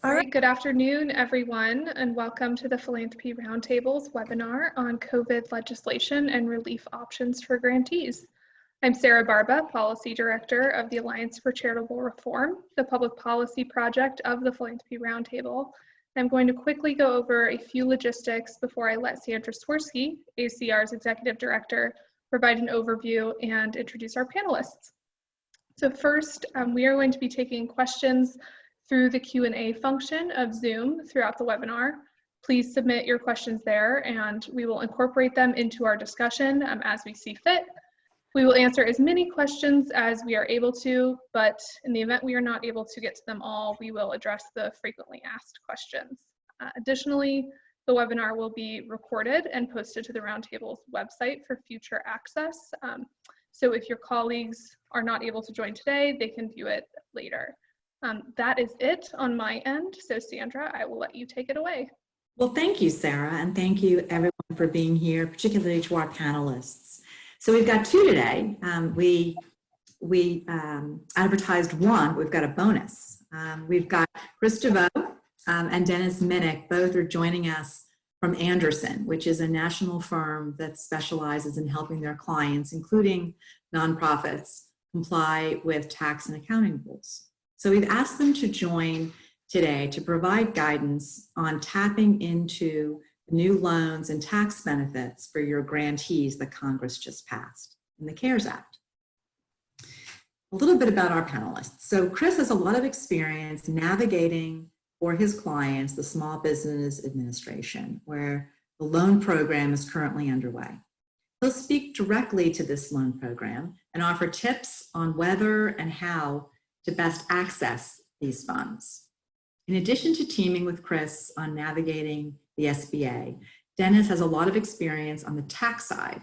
All right, good afternoon, everyone, and welcome to the Philanthropy Roundtable's webinar on COVID legislation and relief options for grantees. I'm Sarah Barba, Policy Director of the Alliance for Charitable Reform, the public policy project of the Philanthropy Roundtable. I'm going to quickly go over a few logistics before I let Sandra Swirski, ACR's Executive Director, provide an overview and introduce our panelists. So first, we are going to be taking questions through the Q&A function of Zoom throughout the webinar. Please submit your questions there and we will incorporate them into our discussion as we see fit. We will answer as many questions as we are able to, but in the event we are not able to get to them all, we will address the frequently asked questions. Additionally, the webinar will be recorded and posted to the Roundtable's website for future access. So if your colleagues are not able to join today, they can view it later. That is it on my end. So Sandra, I will let you take it away. Well, thank you, Sarah, and thank you everyone for being here, particularly to our panelists. So we've got two today. We advertised one, we've got a bonus. We've got Chris DeVoe and Andersen Minich, both are joining us from Andersen, which is a national firm that specializes in helping their clients, including nonprofits, comply with tax and accounting rules. So we've asked them to join today to provide guidance on tapping into new loans and tax benefits for your grantees that Congress just passed in the CARES Act. A little bit about our panelists. So Chris has a lot of experience navigating for his clients the Small Business Administration, where the loan program is currently underway. He'll speak directly to this loan program and offer tips on whether and how to best access these funds. In addition to teaming with Chris on navigating the SBA, Dennis has a lot of experience on the tax side,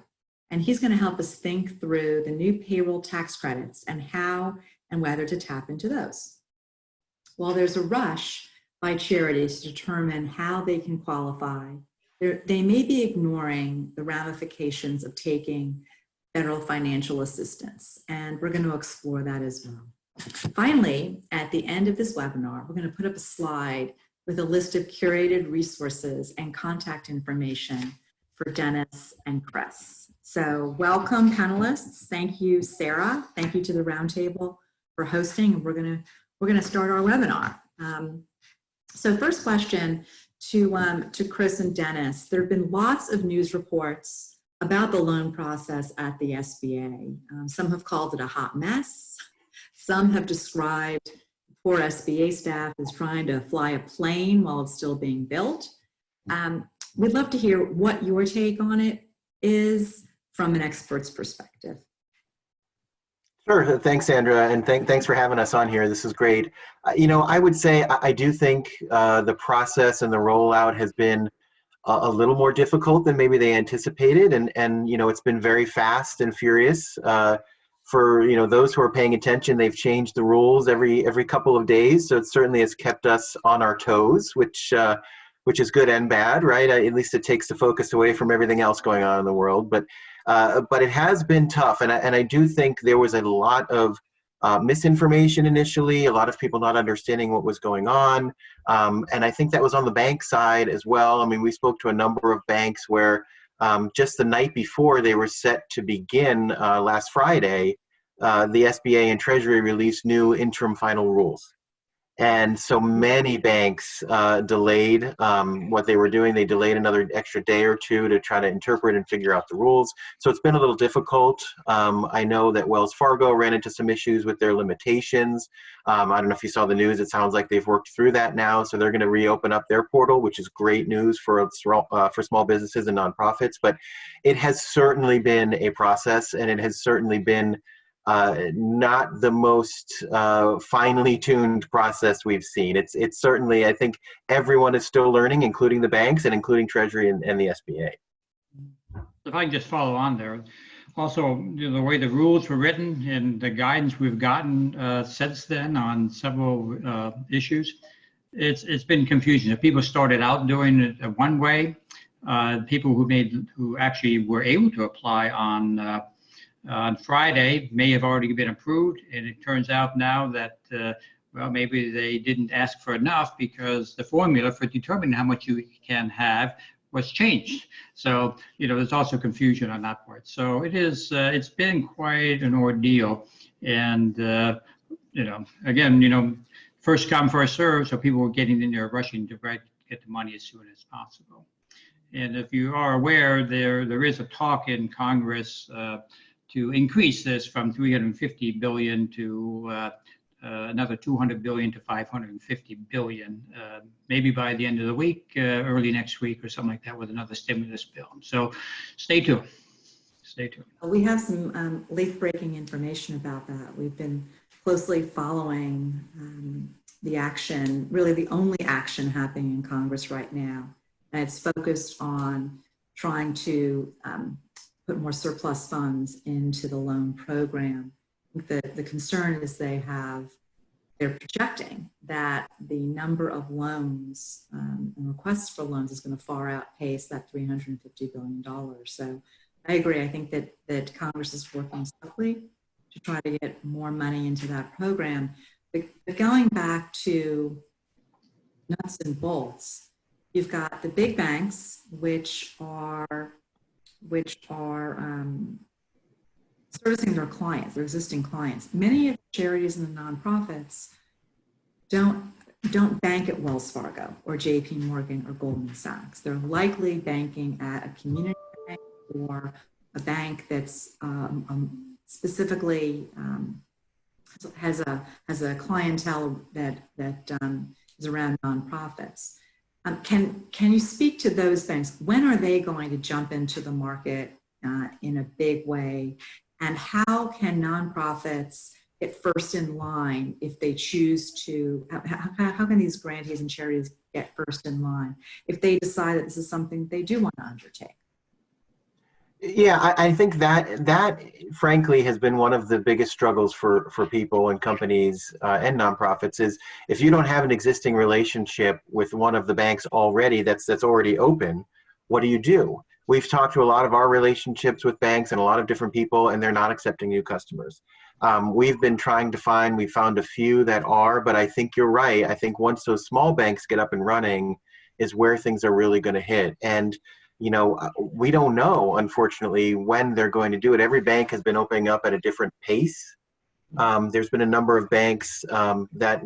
and he's going to help us think through the new payroll tax credits and how and whether to tap into those. While there's a rush by charities to determine how they can qualify, they may be ignoring the ramifications of taking federal financial assistance, and we're going to explore that as well. Finally, at the end of this webinar, we're going to put up a slide with a list of curated resources and contact information for Dennis and Chris. So welcome, panelists. Thank you, Sarah. Thank you to the Roundtable for hosting. We're going to start our webinar. So first question to Chris and Dennis. There have been lots of news reports about the loan process at the SBA. Some have called it a hot mess. Some have described poor SBA staff as trying to fly a plane while it's still being built. We'd love to hear what your take on it is from an expert's perspective. Sure, thanks, Sandra, and thanks for having us on here. This is great. You know, I would say I do think the process and the rollout has been a little more difficult than maybe they anticipated, and you know, it's been very fast and furious. For those who are paying attention, they've changed the rules every couple of days, so it certainly has kept us on our toes, which is good and bad, right? At least it takes the focus away from everything else going on in the world. But it has been tough, and I do think there was a lot of misinformation initially, a lot of people not understanding what was going on, and I think that was on the bank side as well. I mean, we spoke to a number of banks where just the night before they were set to begin last Friday, the SBA and Treasury released new interim final rules. And so many banks delayed what they were doing. They delayed another extra day or two to try to interpret and figure out the rules. So it's been a little difficult. I know that Wells Fargo ran into some issues with their limitations. I don't know if you saw the news. It sounds like they've worked through that now. So they're going to reopen up their portal, which is great news for small businesses and nonprofits. But it has certainly been a process, and it has certainly been not the most finely tuned process we've seen. It's certainly, I think everyone is still learning, including the banks and including Treasury and the SBA. If I can just follow on there. Also, the way the rules were written and the guidance we've gotten since then on several issues, it's been confusing. If people started out doing it one way, people who actually were able to apply on Friday may have already been approved, and it turns out now that Well, maybe they didn't ask for enough because the formula for determining how much you can have was changed. So, there's also confusion on that part. So it is, it's been quite an ordeal. And, again, first come, first serve. So people were getting in there rushing to get the money as soon as possible. And if you are aware, there is a talk in Congress to increase this from 350 billion to another 200 billion to 550 billion, maybe by the end of the week, early next week or something like that with another stimulus bill. So stay tuned. Stay tuned. We have some late-breaking information about that. We've been closely following the action, really the only action happening in Congress right now. And it's focused on trying to put more surplus funds into the loan program. The concern is they're projecting that the number of loans and requests for loans is going to far outpace that $350 billion. So I agree. I think that Congress is working swiftly to try to get more money into that program. But going back to nuts and bolts, you've got the big banks, which are servicing their clients, their existing clients. Many of the charities and the nonprofits don't bank at Wells Fargo or JP Morgan or Goldman Sachs. They're likely banking at a community bank or a bank that's specifically has a clientele that is around nonprofits. Can you speak to those banks? When are they going to jump into the market in a big way? And how can nonprofits get first in line if they choose to, how can these grantees and charities get first in line if they decide that this is something they do want to undertake? Yeah, I think that frankly has been one of the biggest struggles for people and companies and nonprofits is if you don't have an existing relationship with one of the banks already that's already open, what do? We've talked to a lot of our relationships with banks and a lot of different people, and they're not accepting new customers. We've been trying to find, we found a few that are, but I think you're right. I think once those small banks get up and running is where things are really going to hit. And we don't know, unfortunately, when they're going to do it. Every bank has been opening up at a different pace. There's been a number of banks that,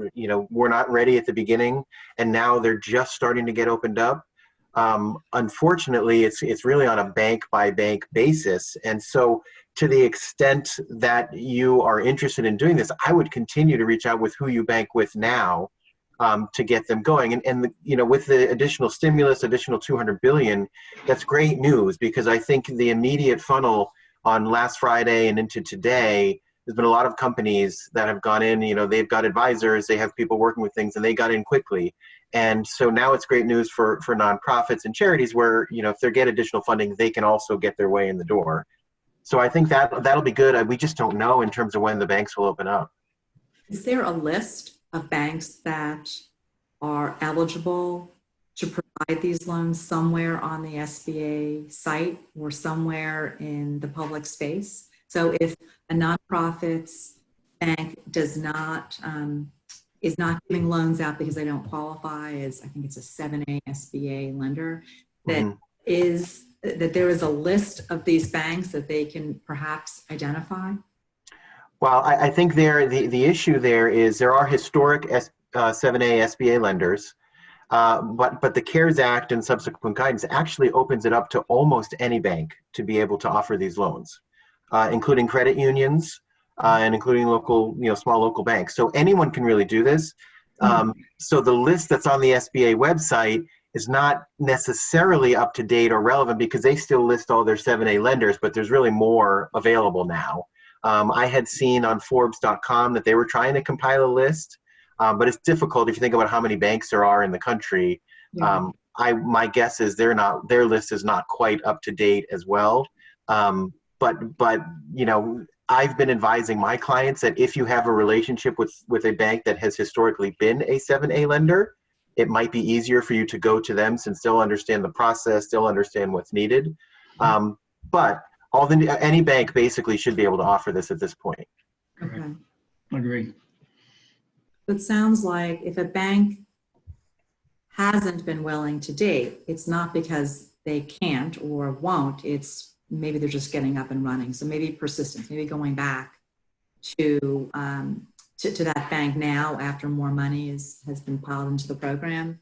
were not ready at the beginning, and now they're just starting to get opened up. Unfortunately, it's really on a bank by bank basis. And so to the extent that you are interested in doing this, I would continue to reach out with who you bank with now to get them going. And with the additional stimulus, additional 200 billion, that's great news, because I think the immediate funnel on last Friday and into today, there's been a lot of companies that have gone in, they've got advisors, they have people working with things, and they got in quickly. And so now it's great news for nonprofits and charities where, if they get additional funding, they can also get their way in the door. So I think that'll be good. We just don't know in terms of when the banks will open up. Is there a list of banks that are eligible to provide these loans somewhere on the SBA site or somewhere in the public space? So if a nonprofit's bank is not giving loans out because they don't qualify as, I think it's a 7A SBA lender, that there is a list of these banks that they can perhaps identify? Well, I think the issue there is there are historic 7A SBA lenders, but the CARES Act and subsequent guidance actually opens it up to almost any bank to be able to offer these loans, including credit unions and including local, small local banks. So anyone can really do this. So the list that's on the SBA website is not necessarily up to date or relevant because they still list all their 7A lenders, but there's really more available now. I had seen on Forbes.com that they were trying to compile a list, but it's difficult if you think about how many banks there are in the country. Yeah. My guess is their list is not quite up to date as well. But I've been advising my clients that if you have a relationship with a bank that has historically been a 7A lender, it might be easier for you to go to them since they'll understand the process, they'll understand what's needed. But any bank basically should be able to offer this at this point. Okay. Agree. it sounds like if a bank hasn't been willing to date, it's not because they can't or won't, it's maybe they're just getting up and running. So maybe persistence, maybe going back to that bank now after more money has been piled into the program,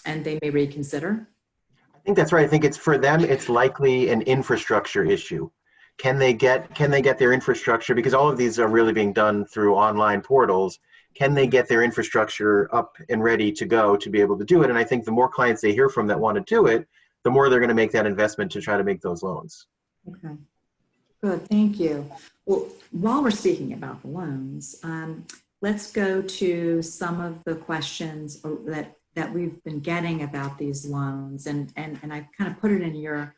and they may reconsider. I think that's right. I think it's for them, it's likely an infrastructure issue. Can they get their infrastructure, because all of these are really being done through online portals. Can they get their infrastructure up and ready to go to be able to do it? And I think the more clients they hear from that want to do it, the more they're going to make that investment to try to make those loans. Okay, good, thank you. Well, while we're speaking about the loans, let's go to some of the questions that we've been getting about these loans, and I kind of put it in your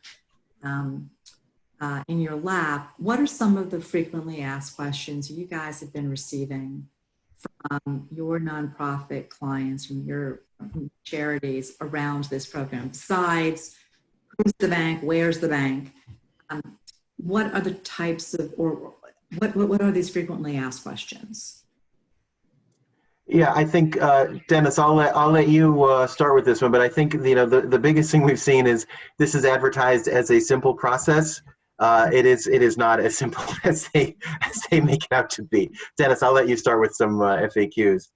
lap. What are some of the frequently asked questions you guys have been receiving from your nonprofit clients, from your charities around this program? Besides, who's the bank? Where's the bank? What are the types of, or what are these frequently asked questions? Yeah, I think Dennis, I'll let you start with this one. But I think the biggest thing we've seen is this is advertised as a simple process. It is not as simple as they make it out to be. Dennis, I'll let you start with some FAQs.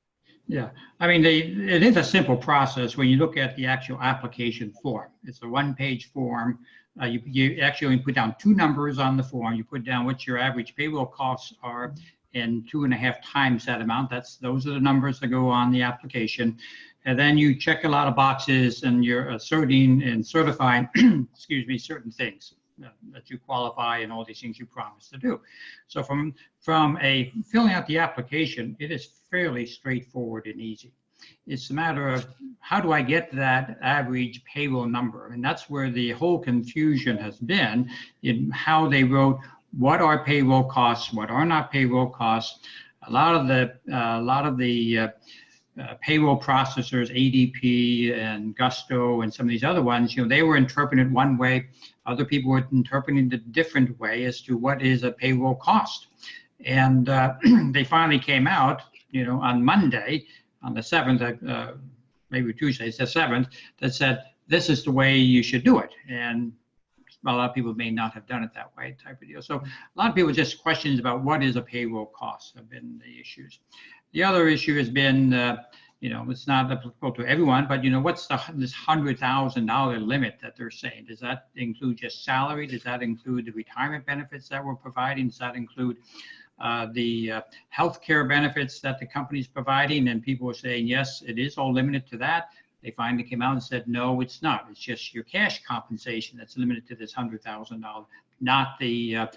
Yeah, I mean, it is a simple process when you look at the actual application form. It's a one-page form. You actually put down two numbers on the form. You put down what your average payroll costs are, and 2.5 times that amount. Those are the numbers that go on the application. And then you check a lot of boxes, and you're asserting and certifying, excuse me, certain things that you qualify and all these things you promise to do. So from filling out the application, it is fairly straightforward and easy. It's a matter of how do I get that average payroll number? And that's where the whole confusion has been in how they wrote what are payroll costs, what are not payroll costs. A lot of the payroll processors, ADP and Gusto and some of these other ones, they were interpreting it one way. Other people were interpreting it a different way as to what is a payroll cost. And they finally came out, on Monday, on the 7th, maybe Tuesday, it's the 7th, that said, this is the way you should do it. And a lot of people may not have done it that way, type of deal. So a lot of people just questions about what is a payroll cost have been the issues. The other issue has been, it's not applicable to everyone, but what's this $100,000 limit that they're saying? Does that include just salary? Does that include the retirement benefits that we're providing? Does that include the health care benefits that the company's providing? And people were saying, yes, it is all limited to that. They finally came out and said, no, it's not. It's just your cash compensation that's limited to this $100,000, not the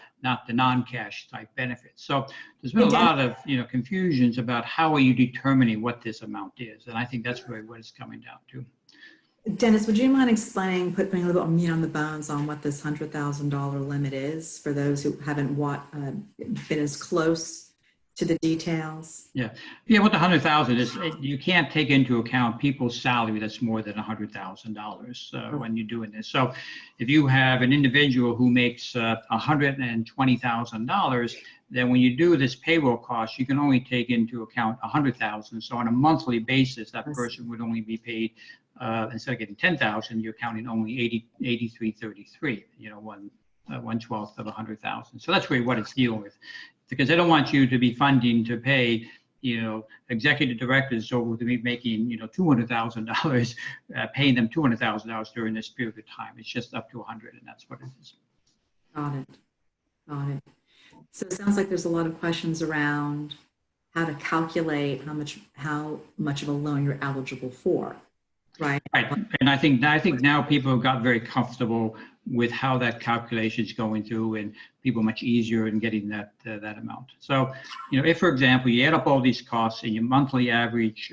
non-cash type benefits. So there's been a lot of confusions about how are you determining what this amount is, and I think that's really what it's coming down to. Dennis, would you mind explaining, putting a little bit of meat on the bones on what this $100,000 limit is for those who haven't been as close to the details? Yeah, what the $100,000 is, you can't take into account people's salary that's more than $100,000 when you're doing this. So if you have an individual who makes $120,000, then when you do this payroll cost, you can only take into account $100,000. So on a monthly basis, that person would only be paid, instead of getting $10,000, you're counting only $83.33, 1/12 of $100,000. So that's really what it's dealing with, because they don't want you to be funding to pay, executive directors so to be making, $200,000, paying them $200,000 during this period of time. It's just up to 100, and that's what it is. Got it. So it sounds like there's a lot of questions around how to calculate how much of a loan you're eligible for, right? Right, and I think now people have got very comfortable with how that calculation is going through, and people much easier in getting that amount. So, if, for example, you add up all these costs and your monthly average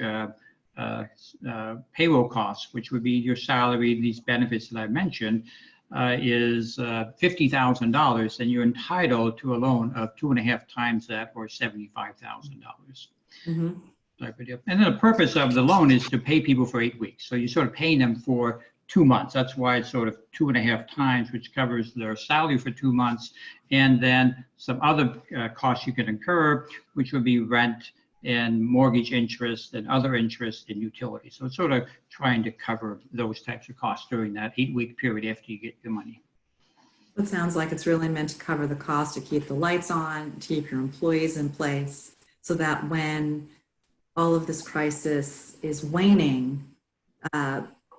payroll costs, which would be your salary, these benefits that I mentioned, is $50,000, then you're entitled to a loan of 2.5 times that, or $75,000. Mm-hmm. Type of deal. And then the purpose of the loan is to pay people for 8 weeks. So you're sort of paying them for 2 months. That's why it's sort of 2.5 times, which covers their salary for 2 months, and then some other costs you can incur, which would be rent, and mortgage interest and other interest in utilities. So it's sort of trying to cover those types of costs during that 8-week period after you get your money. It sounds like it's really meant to cover the cost to keep the lights on, to keep your employees in place, so that when all of this crisis is waning,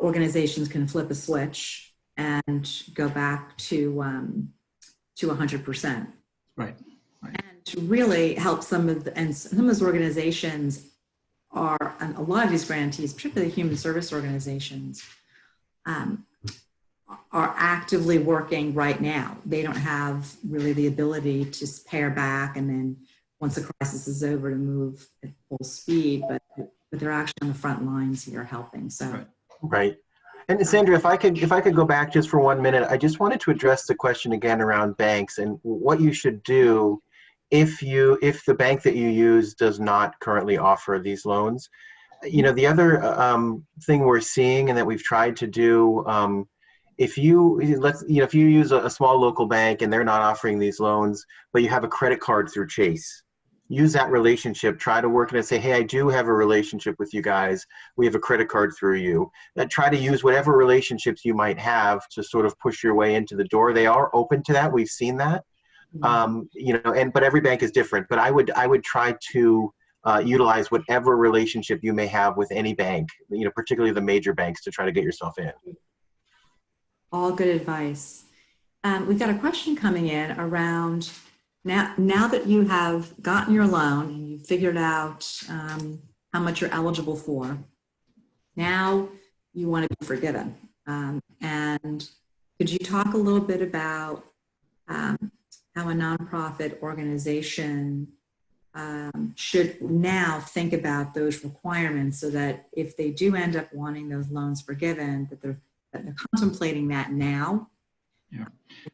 organizations can flip a switch and go back to 100%. Right. And to really help some of those organizations and a lot of these grantees, particularly human service organizations, are actively working right now. They don't have really the ability to pare back and then once the crisis is over to move at full speed, but they're actually on the front lines here helping. So right. And Sandra, if I could go back just for 1 minute, I just wanted to address the question again around banks and what you should do if the bank that you use does not currently offer these loans. You know, the other thing we're seeing and that we've tried to do, if you use a small local bank and they're not offering these loans, but you have a credit card through Chase, use that relationship, try to work it and say, hey, I do have a relationship with you guys. We have a credit card through you. Try to use whatever relationships you might have to sort of push your way into the door. They are open to that. We've seen that. But every bank is different. But I would try to utilize whatever relationship you may have with any bank, particularly the major banks, to try to get yourself in. All good advice. We've got a question coming in around now that you have gotten your loan and you've figured out how much you're eligible for, now you want to be forgiven. And could you talk a little bit about how a nonprofit organization should now think about those requirements so that if they do end up wanting those loans forgiven, that they're contemplating that now? Yeah,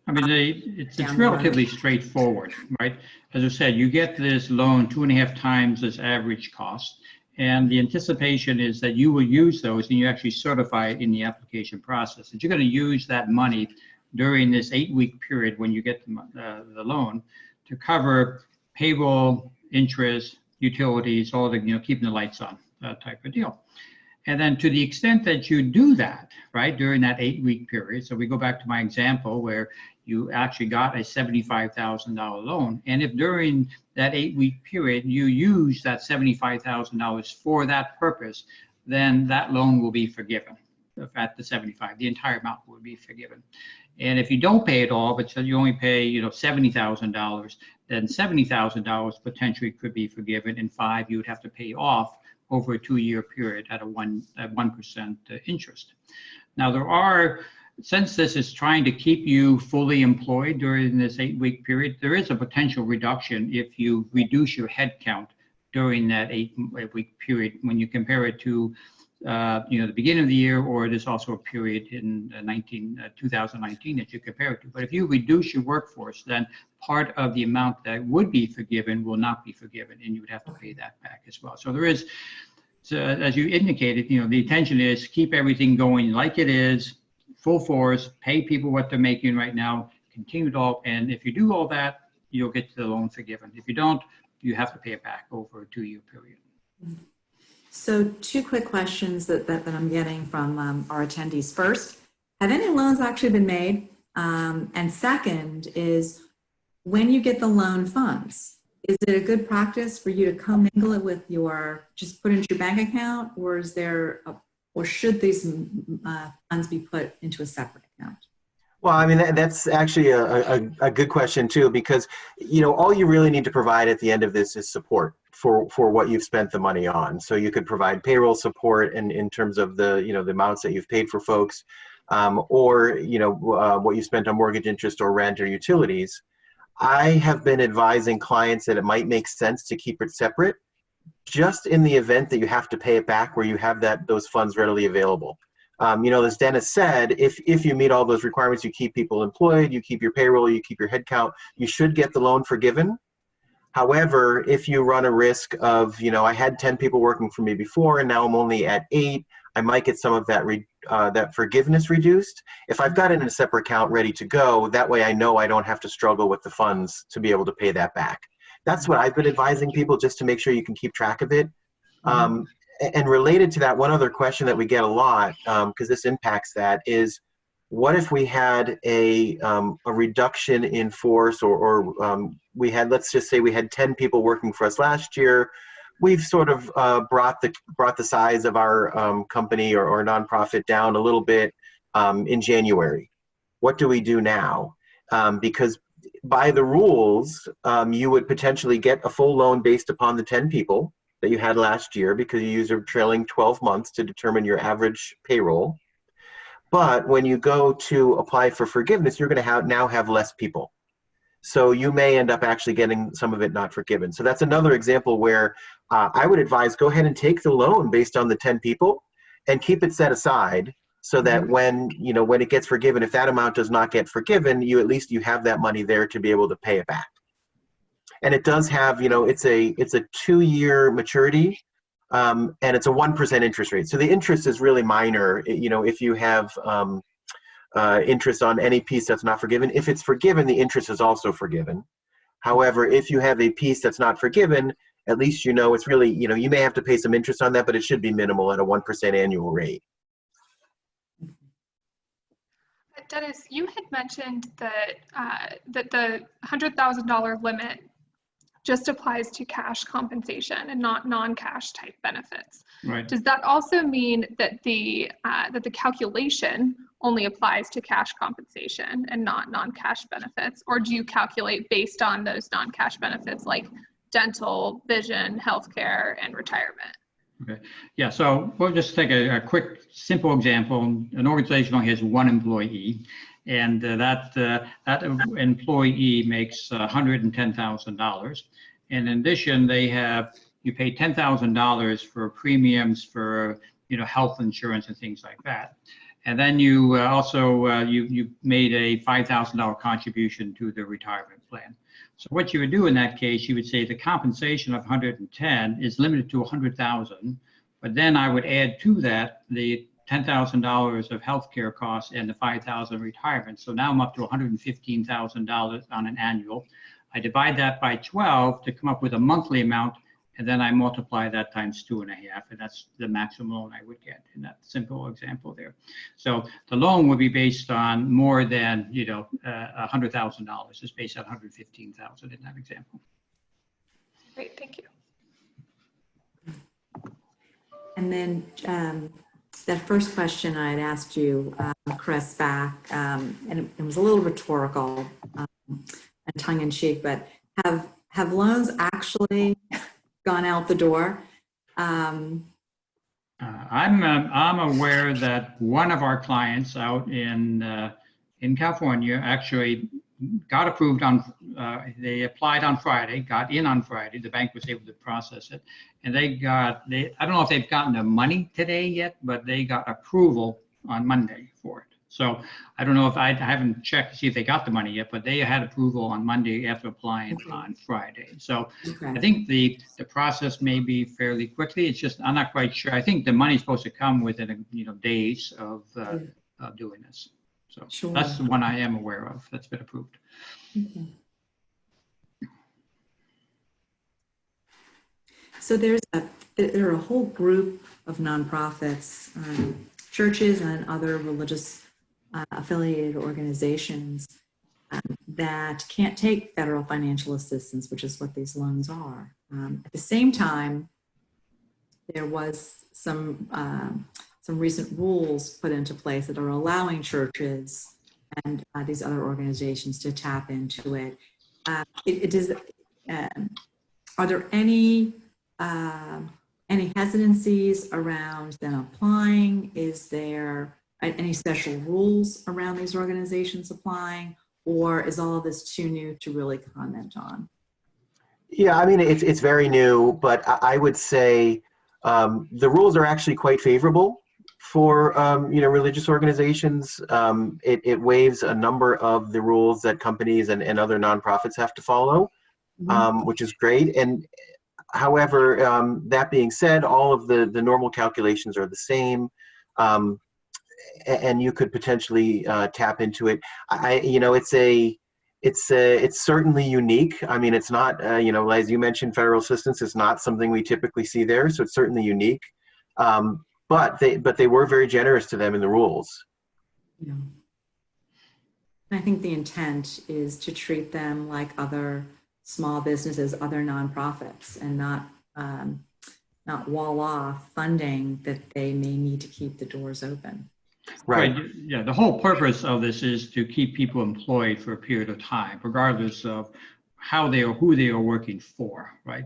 I mean, it's relatively straightforward, right? As I said, you get this loan 2.5 times its average cost, and the anticipation is that you will use those and you actually certify it in the application process. That you're going to use that money during this 8-week period when you get the loan to cover payroll, interest, utilities, all the, keeping the lights on, that type of deal. And then to the extent that you do that, right, during that 8-week period, so we go back to my example where you actually got a $75,000 loan, and if during that 8-week period you use that $75,000 for that purpose, then that loan will be forgiven at the 75. The entire amount will be forgiven. And if you don't pay it all, but you only pay, $70,000, then $70,000 potentially could be forgiven. In 5, you would have to pay off over a 2-year period at 1% interest. Now since this is trying to keep you fully employed during this 8-week period, there is a potential reduction if you reduce your headcount during that 8-week period when you compare it to the beginning of the year, or there's also a period in 2019 that you compare it to. But if you reduce your workforce, then part of the amount that would be forgiven will not be forgiven, and you would have to pay that back as well. So there is, as you indicated, the intention is keep everything going like it is, full force, pay people what they're making right now, continue to all, and if you do all that, you'll get the loan forgiven. If you don't, you have to pay it back over a 2-year period. So 2 quick questions that I'm getting from our attendees. First, have any loans actually been made? And second is, when you get the loan funds, is it a good practice for you to commingle it with just put into your bank account, or or should these funds be put into a separate account? Well, I mean, that's actually a good question too, because, all you really need to provide at the end of this is support for what you've spent the money on. So you could provide payroll support in terms of the amounts that you've paid for folks, or, what you spent on mortgage interest or rent or utilities. I have been advising clients that it might make sense to keep it separate, just in the event that you have to pay it back where you have those funds readily available. As Dennis said, if you meet all those requirements, you keep people employed, you keep your payroll, you keep your headcount, you should get the loan forgiven. However, if you run a risk of, I had 10 people working for me before and now I'm only at 8, I might get some of that forgiveness reduced. If I've got it in a separate account ready to go, that way I know I don't have to struggle with the funds to be able to pay that back. That's what I've been advising people, just to make sure you can keep track of it. And related to that, one other question that we get a lot, because this impacts that, is what if we had a reduction in force, or we had, let's just say we had 10 people working for us last year. We've sort of brought the size of our company or nonprofit down a little bit in January. What do we do now? Because by the rules, you would potentially get a full loan based upon the 10 people that you had last year, because you use a trailing 12 months to determine your average payroll. But when you go to apply for forgiveness, you're going to now have less people. So you may end up actually getting some of it not forgiven. So that's another example where I would advise, go ahead and take the loan based on the 10 people and keep it set aside, so that when it gets forgiven, if that amount does not get forgiven, at least you have that money there to be able to pay it back. And it does have, it's a 2-year maturity, and it's a 1% interest rate. So the interest is really minor, if you have interest on any piece that's not forgiven. If it's forgiven, the interest is also forgiven. However, if you have a piece that's not forgiven, at least it's really, you may have to pay some interest on that, but it should be minimal at a 1% annual rate. Dennis, you had mentioned that that the $100,000 limit just applies to cash compensation and not non-cash type benefits. Right. Does that also mean that the calculation only applies to cash compensation and not non-cash benefits, or do you calculate based on those non-cash benefits like dental, vision, healthcare, and retirement? Okay. Yeah, so we'll just take a quick, simple example. An organization only has one employee, and that employee makes $110,000. And in addition, you pay $10,000 for premiums for health insurance and things like that. And then you you made a $5,000 contribution to the retirement plan. So what you would do in that case, you would say the compensation of 110 is limited to 100,000, but then I would add to that the $10,000 of healthcare costs and the 5,000 retirement. So now I'm up to $115,000 on an annual. I divide that by 12 to come up with a monthly amount, and then I multiply that times 2.5, and that's the maximum loan I would get in that simple example there. So the loan would be based on more than $100,000. It's based on $115,000 in that example. Great, thank you. And then that first question I had asked you, Chris, back, and it was a little rhetorical and tongue-in-cheek, but have loans actually gone out the door? I'm aware that one of our clients out in California actually got approved on. They applied on Friday, got in on Friday. The bank was able to process it, and I don't know if they've gotten the money today yet, but they got approval on Monday for it. So I don't know if I haven't checked to see if they got the money yet, but they had approval on Monday after applying on Friday. So I think the process may be fairly quickly. It's just, I'm not quite sure. I think the money's supposed to come within days of doing this. So that's the one I am aware of that's been approved. Okay. So there are a whole group of nonprofits, churches and other religious affiliated organizations that can't take federal financial assistance, which is what these loans are. At the same time, there was some recent rules put into place that are allowing churches and these other organizations to tap into it. Are there any hesitancies around them applying? Is there any special rules around these organizations applying, or is all of this too new to really comment on? Yeah, I mean, it's very new, but I would say the rules are actually quite favorable for religious organizations. It waives a number of the rules that companies and other nonprofits have to follow, which is great. And however, that being said, all of the normal calculations are the same. And you could potentially tap into it. it's certainly unique. I mean, it's not, as you mentioned, federal assistance is not something we typically see there, so it's certainly unique. But they were very generous to them in the rules. Yeah. I think the intent is to treat them like other small businesses, other nonprofits, and not wall off funding that they may need to keep the doors open. Right. Yeah, the whole purpose of this is to keep people employed for a period of time, regardless of who they are working for, right?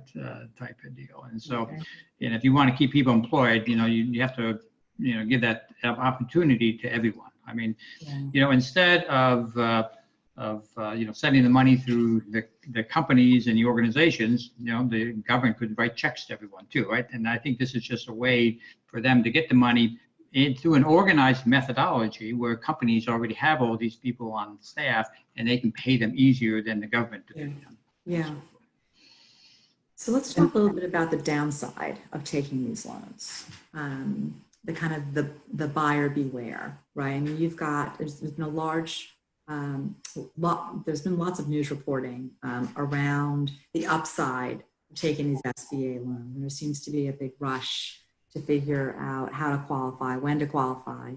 Type of deal. And so, Okay. and if you want to keep people employed, you have to, give that opportunity to everyone. I mean, Yeah. Instead of sending the money through the companies and the organizations, the government could write checks to everyone too, right? And I think this is just a way for them to get the money into an organized methodology where companies already have all these people on staff and they can pay them easier than the government to pay them. Yeah. So let's talk a little bit about the downside of taking these loans. The kind of the buyer beware, right? I mean, there's been a large there's been lots of news reporting around the upside of taking these SBA loans. And there seems to be a big rush to figure out how to qualify, when to qualify.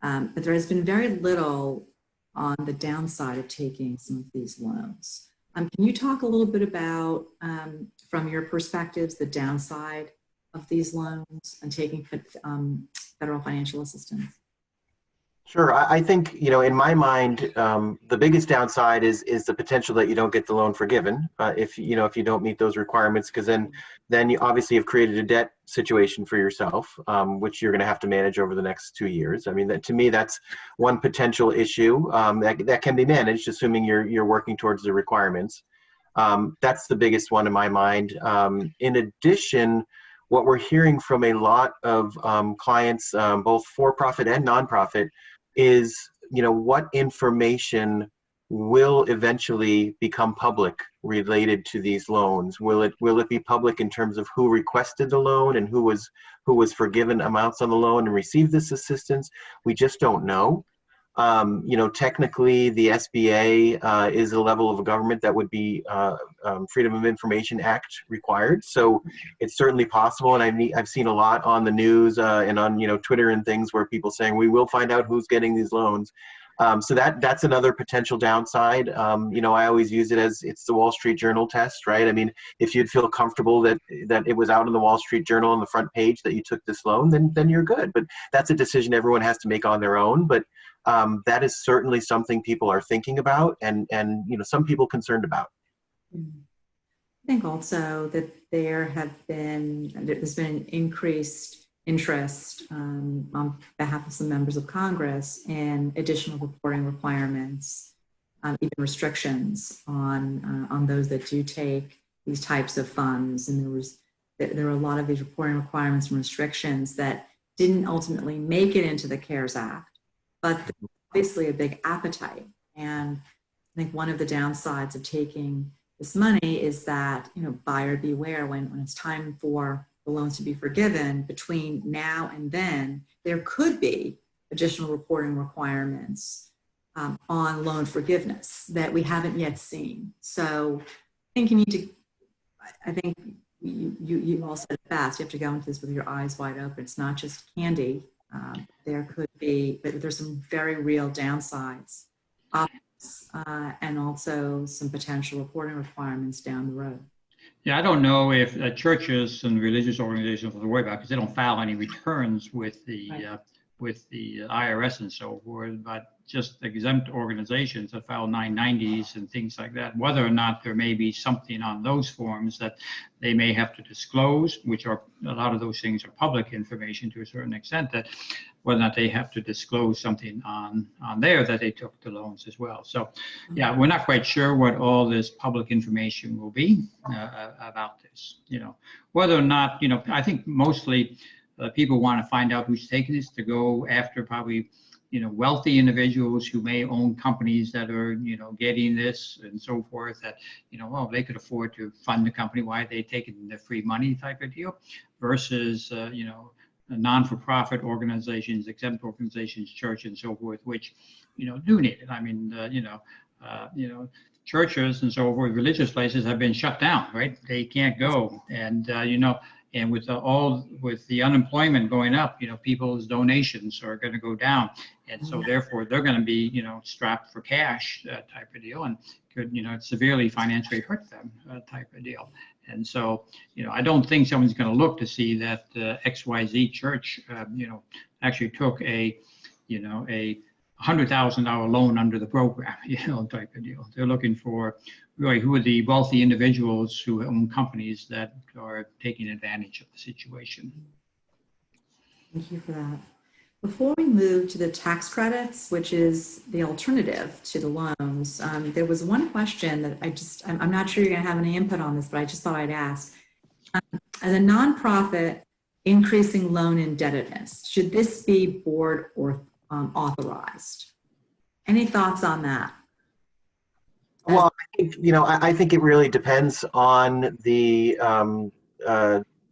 But there has been very little on the downside of taking some of these loans. Can you talk a little bit about, from your perspectives, the downside of these loans and taking federal financial assistance? Sure. I think, in my mind, the biggest downside is the potential that you don't get the loan forgiven if you don't meet those requirements, because then you obviously have created a debt situation for yourself, which you're going to have to manage over the next 2 years. I mean, to me, that's one potential issue that can be managed, assuming you're working towards the requirements. That's the biggest one in my mind. In addition, what we're hearing from a lot of clients, both for-profit and nonprofit, is what information will eventually become public related to these loans. Will it be public in terms of who requested the loan and who was forgiven amounts on the loan and received this assistance? We just don't know. Technically, the SBA is a level of government that would be Freedom of Information Act required. So it's certainly possible, and I've seen a lot on the news and on Twitter and things where people saying we will find out who's getting these loans. So that's another potential downside. I always use it as it's the Wall Street Journal test, right? I mean, if you'd feel comfortable that it was out in the Wall Street Journal on the front page that you took this loan, then you're good. But that's a decision everyone has to make on their own. But that is certainly something people are thinking about and some people concerned about. I think also that there's been an increased interest on behalf of some members of Congress in additional reporting requirements, even restrictions on those that do take these types of funds. And there were a lot of these reporting requirements and restrictions that didn't ultimately make it into the CARES Act, but there's obviously a big appetite. And I think one of the downsides of taking this money is that, buyer beware when it's time for the loans to be forgiven. Between now and then, there could be additional reporting requirements on loan forgiveness that we haven't yet seen. So I think you all said it fast. You have to go into this with your eyes wide open. It's not just candy. There could be, but there's some very real downsides, and also some potential reporting requirements down the road. Yeah, I don't know if churches and religious organizations have to worry about because they don't file any returns with the IRS and so forth, but just exempt organizations that file 990s and things like that, whether or not there may be something on those forms that they may have to disclose, which are a lot of those things are public information to a certain extent, that whether or not they have to disclose something on there that they took the loans as well. So yeah, we're not quite sure what all this public information will be about this, whether or not, I think mostly people want to find out who's taking this to go after probably, wealthy individuals who may own companies that are, getting this and so forth that, well, they could afford to fund the company. Why are they taking the free money type of deal versus, non-for-profit organizations, exempt organizations, church and so forth, which, do need it. I mean, churches and so forth, religious places have been shut down, right? They can't go. And, and with with the unemployment going up, people's donations are going to go down. And so therefore they're going to be, strapped for cash type of deal, and could, severely financially hurt them type of deal. And so, I don't think someone's going to look to see that XYZ church, actually took a $100,000 loan under the program, type of deal. They're looking for really who are the wealthy individuals who own companies that are taking advantage of the situation. Thank you for that. Before we move to the tax credits, which is the alternative to the loans, there was one question that I'm not sure you're going to have any input on this, but I just thought I'd ask. As a nonprofit increasing loan indebtedness, should this be board or authorized? Any thoughts on that? Well, I think it really depends on the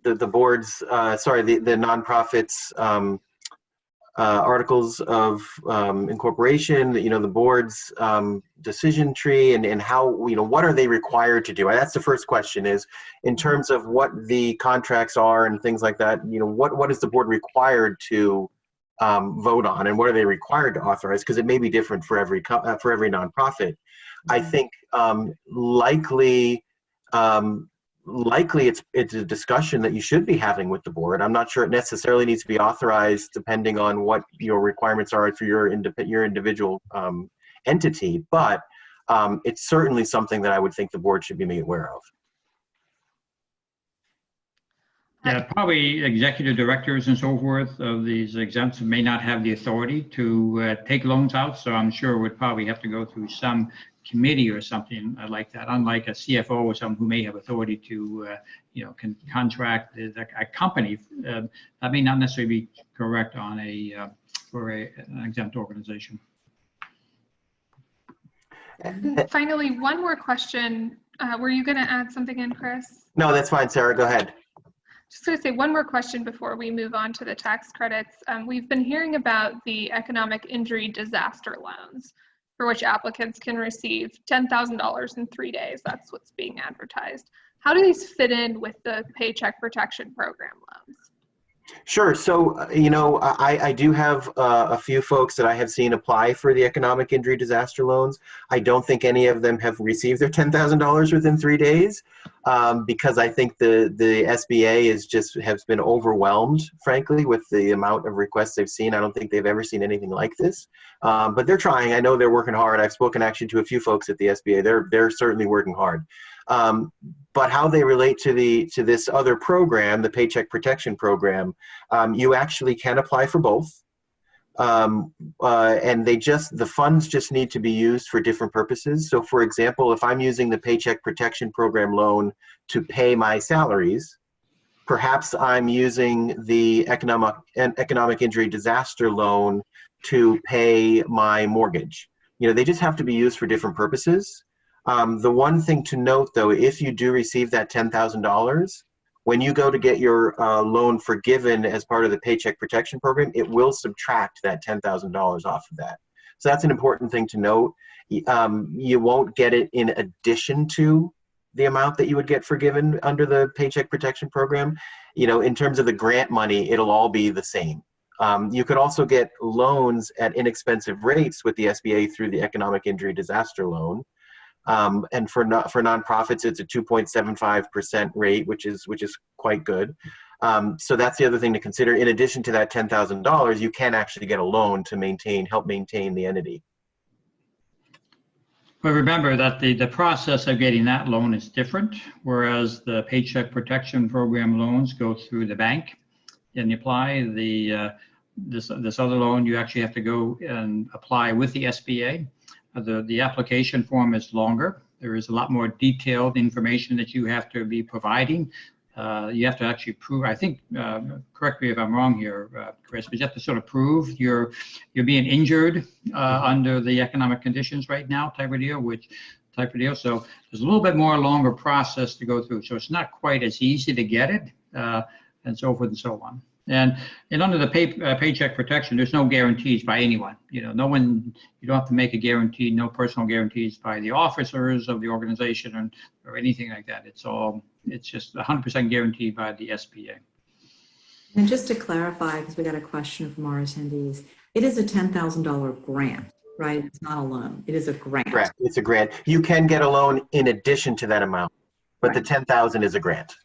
board's, the nonprofit's articles of incorporation, the board's decision tree, and how, what are they required to do? That's the first question, is in terms of what the contracts are and things like that, what is the board required to vote on, and what are they required to authorize? Because it may be different for every nonprofit. I think likely it's a discussion that you should be having with the board. I'm not sure it necessarily needs to be authorized depending on what your requirements are for your individual entity, but it's certainly something that I would think the board should be made aware of. Yeah, probably executive directors and so forth of these exempts may not have the authority to take loans out. So I'm sure would probably have to go through some committee or something like that, unlike a CFO or someone who may have authority to, can contract a company. That may not necessarily be correct on for an exempt organization. Finally, one more question. Were you going to add something in, Chris? No, that's fine, Sarah. Go ahead. Just going to say one more question before we move on to the tax credits. We've been hearing about the economic injury disaster loans, for which applicants can receive $10,000 in 3 days. That's what's being advertised. How do these fit in with the Paycheck Protection Program loans? Sure. So, I do have a few folks that I have seen apply for the economic injury disaster loans. I don't think any of them have received their $10,000 within 3 days, because I think the SBA has been overwhelmed, frankly, with the amount of requests they've seen. I don't think they've ever seen anything like this, but they're trying. I know they're working hard. I've spoken actually to a few folks at the SBA. They're certainly working hard. But how they relate to this other program, the Paycheck Protection Program, you actually can apply for both, and the funds just need to be used for different purposes. So, for example, if I'm using the Paycheck Protection Program loan to pay my salaries, perhaps I'm using the economic injury disaster loan to pay my mortgage. They just have to be used for different purposes. The one thing to note, though, if you do receive that $10,000, when you go to get your loan forgiven as part of the Paycheck Protection Program, it will subtract that $10,000 off of that. So that's an important thing to note. You won't get it in addition to the amount that you would get forgiven under the Paycheck Protection Program. In terms of the grant money, it'll all be the same. You could also get loans at inexpensive rates with the SBA through the economic injury disaster loan. And for nonprofits, it's a 2.75% rate, which is quite good. So that's the other thing to consider. In addition to that $10,000, you can actually get a loan to help maintain the entity. But remember that the process of getting that loan is different, whereas the Paycheck Protection Program loans go through the bank and you apply. This other loan, you actually have to go and apply with the SBA. The application form is longer. There is a lot more detailed information that you have to be providing. You have to actually prove, I think, correct me if I'm wrong here, Chris, but you have to sort of prove you're being injured under the economic conditions right now type of deal. So there's a little bit more longer process to go through. So it's not quite as easy to get it and so forth and so on. And under the paycheck protection, there's no guarantees by anyone. No one, you don't have to make a guarantee, no personal guarantees by the officers of the organization or anything like that. It's just 100% guaranteed by the SBA. And just to clarify, because we got a question from our attendees, it is a $10,000 grant, right? It's not a loan. It is a grant. Correct. It's a grant. You can get a loan in addition to that amount, but Right. the 10,000 is a grant.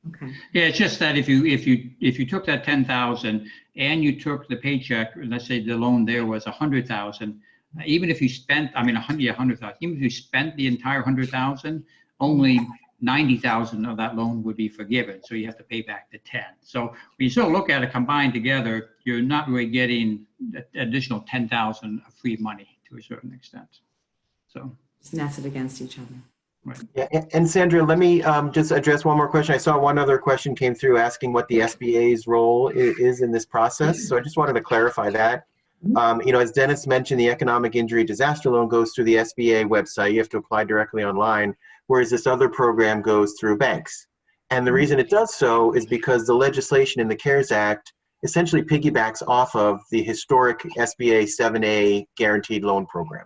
Okay. Yeah, it's just that if you took that 10,000 and you took the paycheck, let's say the loan there was 100,000, even if you spent, 100,000, even if you spent the entire 100,000, only 90,000 of that loan would be forgiven. So you have to pay back the 10. So when you sort of look at it combined together, you're not really getting additional 10,000 of free money to a certain extent. So Just nets it against each other. right. Yeah, and Sandra, let me just address one more question. I saw one other question came through asking what the SBA's role is in this process. So I just wanted to clarify that. As Dennis mentioned, the economic injury disaster loan goes through the SBA website. You have to apply directly online, whereas this other program goes through banks. And the reason it does so is because the legislation in the CARES Act essentially piggybacks off of the historic SBA 7A guaranteed loan program.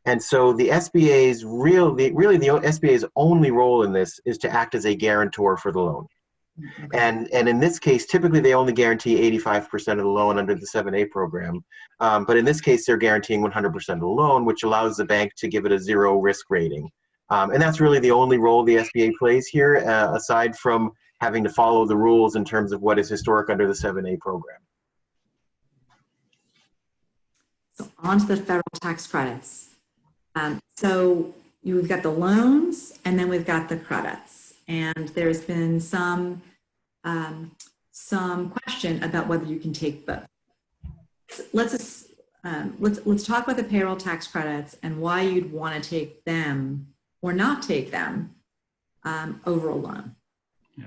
And so the SBA's the SBA's only role in this is to act as a guarantor for the loan. Okay. And in this case, typically they only guarantee 85% of the loan under the 7A program. But in this case, they're guaranteeing 100% of the loan, which allows the bank to give it a 0 risk rating. And that's really the only role the SBA plays here, aside from having to follow the rules in terms of what is historic under the 7A program. So on to the federal tax credits. So we've got the loans and then we've got the credits. And there's been some question about whether you can take both. Let's talk about the payroll tax credits and why you'd want to take them or not take them over a loan. Yeah.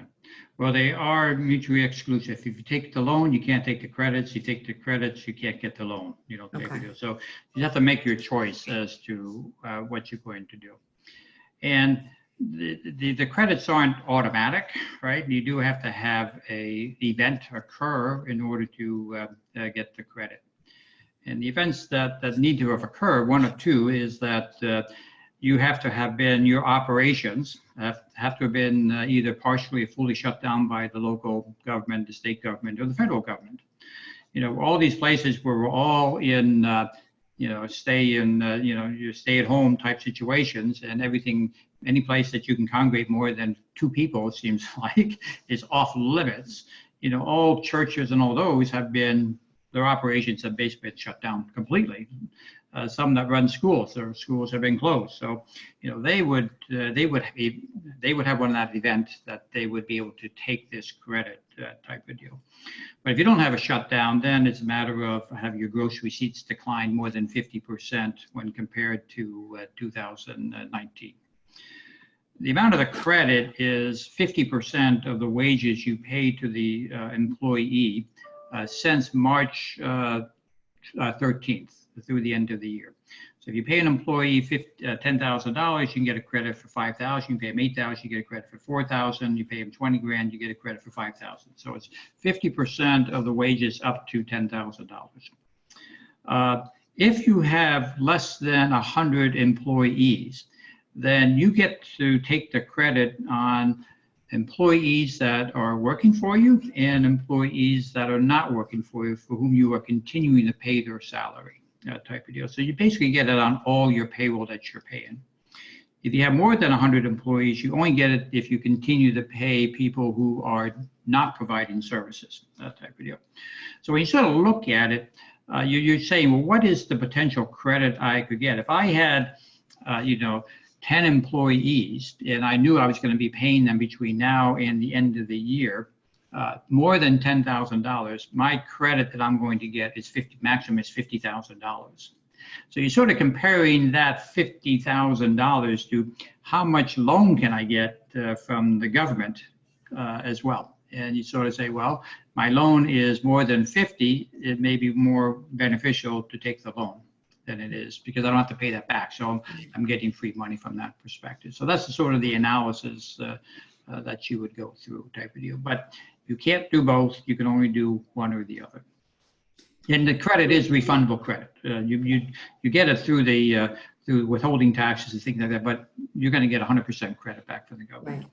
Well, they are mutually exclusive. If you take the loan, you can't take the credits. You take the credits, you can't get the loan. You don't take Okay. it. So you have to make your choice as to what you're going to do. And the credits aren't automatic, right? You do have to have an event occur in order to get the credit. And the events that need to have occurred, one of two, is that you have to have been, your operations have to have been either partially or fully shut down by the local government, the state government, or the federal government. All these places where we're all in, stay at home type situations, and everything, any place that you can congregate more than 2 people, it seems like, is off limits. All churches and all those have been, their operations have basically been shut down completely. Some that run schools, their schools have been closed. So, they would have one of that event that they would be able to take this credit type of deal. But if you don't have a shutdown, then it's a matter of have your gross receipts decline more than 50% when compared to 2019. The amount of the credit is 50% of the wages you pay to the employee since March 13th through the end of the year. So if you pay an employee $10,000, you can get a credit for $5,000. You pay him $8,000, you get a credit for $4,000. You pay him $20,000, you get a credit for $5,000. So it's 50% of the wages up to $10,000. If you have less than 100 employees, then you get to take the credit on employees that are working for you and employees that are not working for you, for whom you are continuing to pay their salary, type of deal. So you basically get it on all your payroll that you're paying. If you have more than 100 employees, you only get it if you continue to pay people who are not providing services, that type of deal. So when you sort of look at it, you're saying, well, what is the potential credit I could get? If I had, 10 employees, and I knew I was going to be paying them between now and the end of the year, more than $10,000, my credit that I'm going to get is maximum is $50,000. So you're sort of comparing that $50,000 to how much loan can I get from the government as well. And you sort of say, well, my loan is more than 50, it may be more beneficial to take the loan than it is, because I don't have to pay that back. So I'm getting free money from that perspective. So that's sort of the analysis that you would go through type of deal. But you can't do both. You can only do one or the other. And the credit is refundable credit. You get it through the through withholding taxes and things like that, but you're going to get 100% credit back from the government. Right.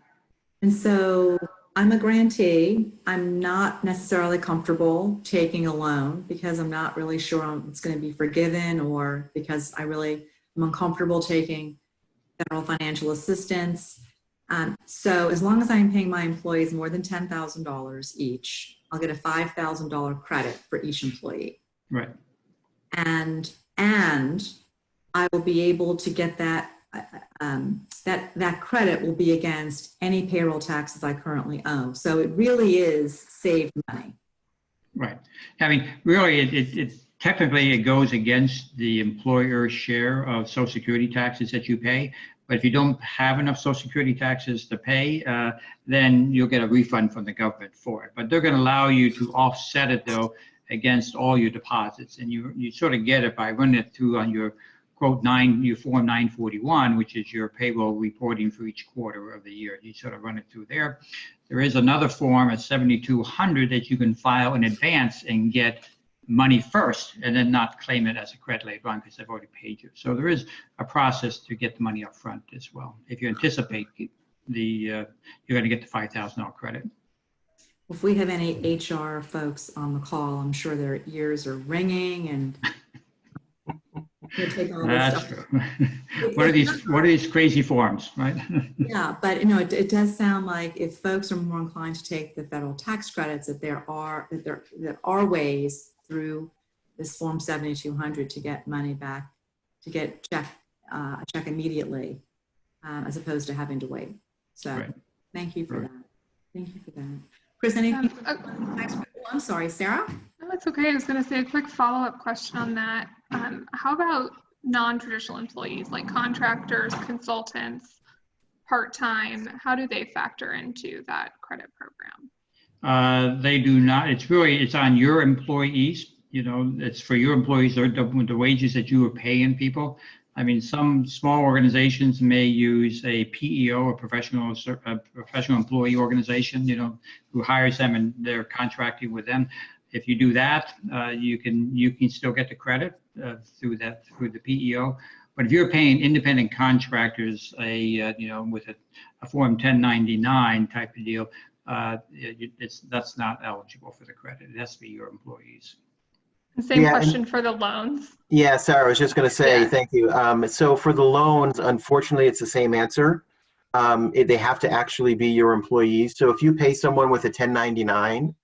And so I'm a grantee. I'm not necessarily comfortable taking a loan because I'm not really sure it's going to be forgiven, or because I'm uncomfortable taking federal financial assistance. So as long as I'm paying my employees more than $10,000 each, I'll get a $5,000 credit for each employee. Right. And I will be able to get that that credit will be against any payroll taxes I currently owe. So it really is saved money. Right. I mean, really, it technically it goes against the employer's share of Social Security taxes that you pay. But if you don't have enough Social Security taxes to pay, then you'll get a refund from the government for it. But they're going to allow you to offset it, though, against all your deposits. And you sort of get it by running it through on your quote your form 941, which is your payroll reporting for each quarter of the year. You sort of run it through there. There is another form at 7200 that you can file in advance and get money first, and then not claim it as a credit later on because they've already paid you. So there is a process to get the money up front as well. If you anticipate you're going to get the $5,000 credit. If we have any HR folks on the call, I'm sure their ears are ringing and take all this That's stuff. true. What are these crazy forms, right? Yeah, but it does sound like if folks are more inclined to take the federal tax credits, that there are ways through this form 7200 to get money back, to get a check immediately, as opposed to having to wait. So right. Thank you for that. Thank you for that. Chris, anything? I'm sorry, Sarah? No, it's okay. I was going to say a quick follow-up question on that. How about non-traditional employees like contractors, consultants, part-time? How do they factor into that credit program? They do not. It's on your employees. It's for your employees, the wages that you are paying people. I mean, some small organizations may use a PEO, a professional employee organization, who hires them and they're contracting with them. If you do that, you can still get the credit through the PEO. But if you're paying independent contractors with a form 1099 type of deal, that's not eligible for the credit. It has to be your employees. The same question for the loans. Yeah, Sarah, I was just going to say, thank you. So for the loans, unfortunately, it's the same answer. They have to actually be your employees. So if you pay someone with a 1099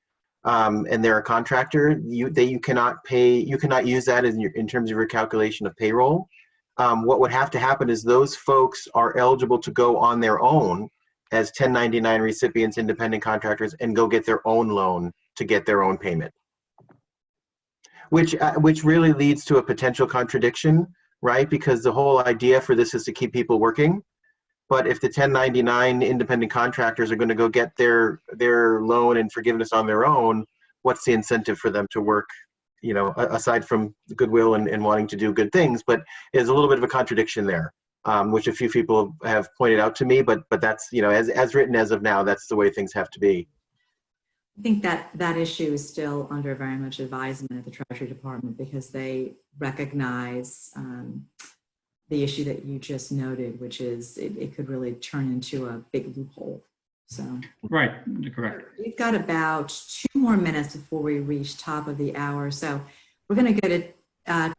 and they're a contractor, you cannot use that in terms of your calculation of payroll. What would have to happen is those folks are eligible to go on their own as 1099 recipients, independent contractors, and go get their own loan to get their own payment. Which really leads to a potential contradiction, right? Because the whole idea for this is to keep people working. But if the 1099 independent contractors are going to go get their loan and forgiveness on their own, what's the incentive for them to work, aside from goodwill and wanting to do good things? But there's a little bit of a contradiction there, which a few people have pointed out to me, but that's, as written as of now, that's the way things have to be. I think that issue is still under very much advisement at the Treasury Department because they recognize the issue that you just noted, which is it could really turn into a big loophole. So right, correct. We've got about 2 more minutes before we reach top of the hour. So we're going to go to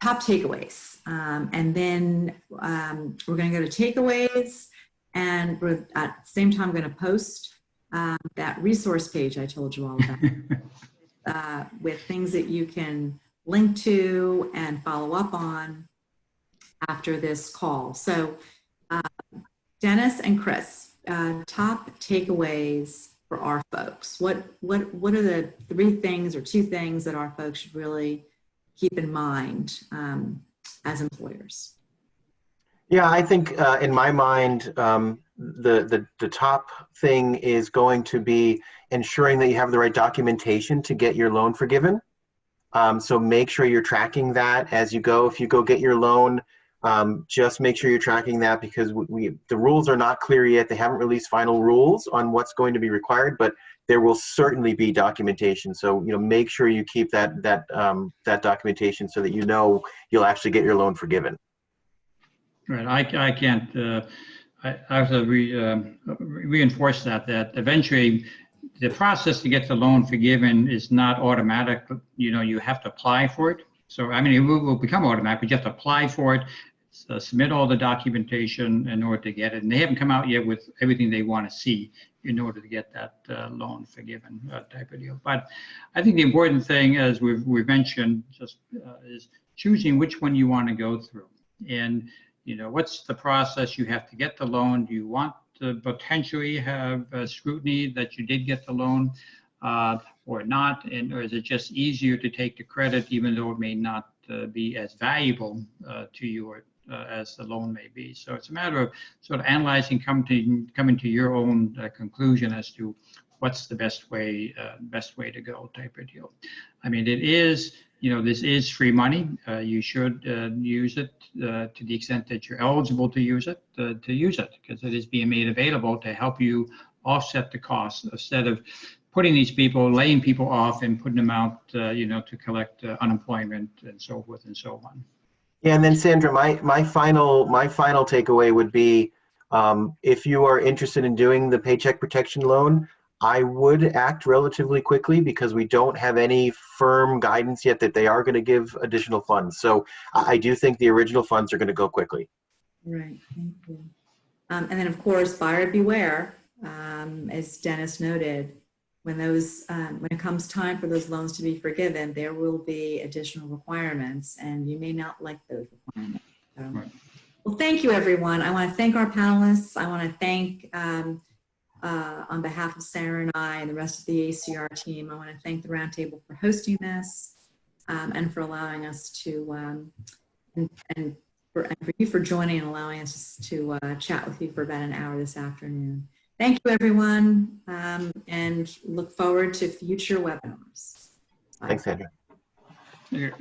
top takeaways, and then we're going to go to takeaways, and we're at the same time going to post that resource page I told you all about with things that you can link to and follow up on after this call. So Dennis and Chris, top takeaways for our folks. What are the 3 things or 2 things that our folks should really keep in mind as employers? Yeah, I think in my mind, the top thing is going to be ensuring that you have the right documentation to get your loan forgiven. So make sure you're tracking that as you go. If you go get your loan, Just make sure you're tracking that, because the rules are not clear yet. They haven't released final rules on what's going to be required, but there will certainly be documentation. So, make sure you keep that documentation so that you'll actually get your loan forgiven. Right. I can't. I have to reinforce that eventually the process to get the loan forgiven is not automatic. You have to apply for it. So, I mean, it will become automatic, but you have to apply for it, submit all the documentation in order to get it. And they haven't come out yet with everything they want to see in order to get that loan forgiven, type of deal. But I think the important thing, as we've mentioned, is choosing which one you want to go through. And, what's the process you have to get the loan? Do you want to potentially have scrutiny that you did get the loan or not? Or is it just easier to take the credit, even though it may not be as valuable to you as the loan may be? So it's a matter of sort of analyzing, coming to your own conclusion as to what's the best way to go, type of deal. I mean, it is, this is free money. You should use it to the extent that you're eligible to use it, because it is being made available to help you offset the costs, instead of laying people off and putting them out, to collect unemployment and so forth and so on. Yeah, and then Sandra, my final takeaway would be, if you are interested in doing the Paycheck Protection Loan, I would act relatively quickly, because we don't have any firm guidance yet that they are going to give additional funds. So I do think the original funds are going to go quickly. Right, thank you. And then, of course, buyer beware, as Dennis noted. When it comes time for those loans to be forgiven, there will be additional requirements, and you may not like those requirements. So, Right. Well, thank you, everyone. I want to thank our panelists. I want to thank, on behalf of Sarah and I and the rest of the ACR team, I want to thank the Roundtable for hosting this, and for allowing us to, and for you for joining and allowing us to chat with you for about an hour this afternoon. Thank you, everyone, and look forward to future webinars. Bye. Thanks, Sandra. Here.